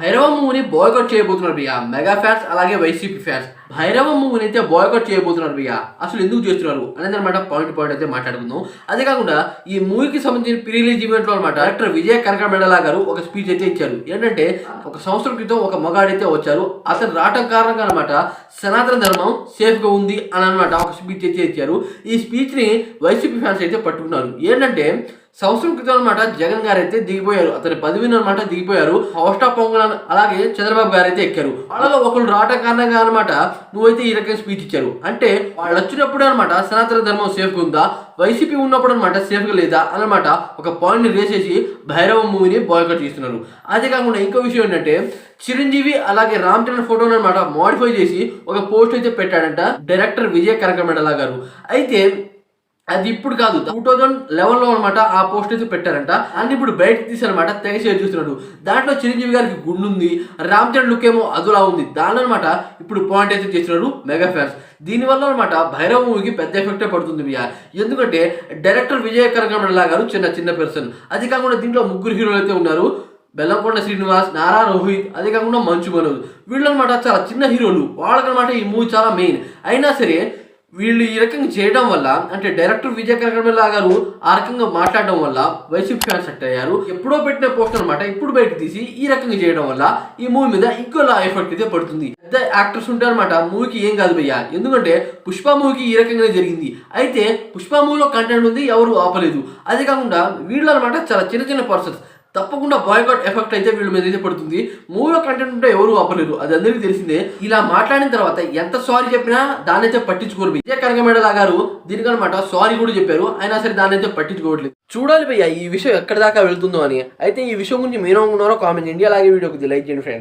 భైరవ మూవీని బాయ్కాట్ చేయబోతున్నారు భయ్య మెగా ఫ్యాన్స్ అలాగే వైసీపీ ఫ్యాన్స్. భైరవ మూవీని అయితే బాయ్కాట్ చేయబోతున్నారు భయ్య. అసలు ఎందుకు చేస్తున్నారు అనేది అనమాట పాయింట్ అయితే మాట్లాడుకుందాం. అదే కాకుండా ఈ మూవీకి సంబంధించిన ప్రీ రిలీజ్ ఈవెంట్ లో అనమాట డైరెక్టర్ విజయ కనకమెడల గారు ఒక స్పీచ్ అయితే ఇచ్చారు. ఏంటంటే ఒక సంవత్సరం క్రితం ఒక మగాడైతే వచ్చారు, అతను రావటం కారణంగా అనమాట సనాతన ధర్మం సేఫ్ గా ఉంది అని అనమాట ఒక స్పీచ్ అయితే ఇచ్చారు. ఈ స్పీచ్ ని వైసీపీ ఫ్యాన్స్ అయితే పట్టుకున్నారు. ఏంటంటే సంవత్సరం క్రితం అనమాట జగన్ గారు అయితే దిగిపోయారు, అతని పదవిని అనమాట దిగిపోయారు. హౌస్టా పొంగల్ అలాగే చంద్రబాబు గారు అయితే ఎక్కారు. వాళ్ళలో ఒకరు రావటం కారణంగా అనమాట నువ్వైతే ఈ రకంగా స్పీచ్ ఇచ్చారు. అంటే వాళ్ళు వచ్చినప్పుడు అనమాట సనాతన ధర్మం సేఫ్ గా ఉందా, వైసీపీ ఉన్నప్పుడు అనమాట సేఫ్ గా లేదా అనమాట ఒక పాయింట్ ని రేస్ చేసి భైరవ మూవీని బాయ్కాట్ చేస్తున్నారు. అదే కాకుండా ఇంకో విషయం ఏంటంటే చిరంజీవి అలాగే రామ్ చరణ్ ఫోటోని అనమాట మోడిఫై చేసి ఒక పోస్ట్ అయితే పెట్టాడంట డైరెక్టర్ విజయ కనకమెడల గారు. అయితే అది ఇప్పుడు కాదు, 2011లో అనమాట ఆ పోస్ట్ అయితే పెట్టారంట. అన్ని ఇప్పుడు బయటకు తీసారనమాట, తెగ షేర్ చూస్తున్నాడు. దాంట్లో చిరంజీవి గారికి గుండు ఉంది, రామ్ చరణ్ లుక్ ఏమో అదులా ఉంది. దాని అనమాట ఇప్పుడు పాయింట్ అయితే చేస్తున్నారు మెగా ఫ్యాన్స్. దీనివల్ల అనమాట భైరవ మూవీకి పెద్ద ఎఫెక్టే పడుతుంది భయ్య. ఎందుకంటే డైరెక్టర్ విజయ కనకమెడల గారు చిన్న పర్సన్. అది కాకుండా దీంట్లో ముగ్గురు హీరోలు అయితే ఉన్నారు, బెల్లంకొండ శ్రీనివాస్, నారా రోహిత్, అదే కాకుండా మంచు మనోజ్. వీళ్ళు అనమాట చాలా చిన్న హీరోలు, వాళ్ళకనమాట ఈ మూవీ చాలా మెయిన్. అయినా సరే వీళ్ళు ఈ రకంగా చేయడం వల్ల, అంటే డైరెక్టర్ విజయ కనకమెడల గారు ఆ రకంగా మాట్లాడడం వల్ల వైసీపీ ఫ్యాన్స్ సెట్ అయ్యారు. ఎప్పుడో పెట్టిన పోస్ట్ అనమాట ఇప్పుడు బయటకు తీసి ఈ రకంగా చేయడం వల్ల ఈ మూవీ మీద ఇంకోలా ఎఫెక్ట్ అయితే పడుతుంది. పెద్ద యాక్టర్స్ ఉంటే అనమాట మూవీకి ఏం కాదు భయ్య. ఎందుకంటే పుష్ప మూవీకి ఈ రకంగానే జరిగింది. అయితే పుష్ప మూవీలో కంటెంట్ ఉంది, ఎవరు ఆపలేదు. అదే కాకుండా వీళ్ళు అనమాట చాలా చిన్న పర్సన్స్. తప్పకుండా బాయ్కాట్ ఎఫెక్ట్ అయితే వీళ్ళ మీద అయితే పడుతుంది. మూవీలో కంటెంట్ ఉంటే ఎవరు ఆపలేరు, అది అందరికీ తెలిసిందే. ఇలా మాట్లాడిన తర్వాత ఎంత సారీ చెప్పినా దాన్ని అయితే పట్టించుకోరు. విజయ కనకమెడల గారు దీనికనమాట సారీ కూడా చెప్పారు, అయినా సరే దాన్ని అయితే పట్టించుకోవట్లేదు. చూడాలి భయ్య ఈ విషయం ఎక్కడి దాకా వెళ్తుందో అని. అయితే ఈ విషయం గురించి మీరు అనుకున్నారో కామెంట్ చేయండి, అలాగే వీడియోకి లైక్ చేయండి ఫ్రెండ్స్.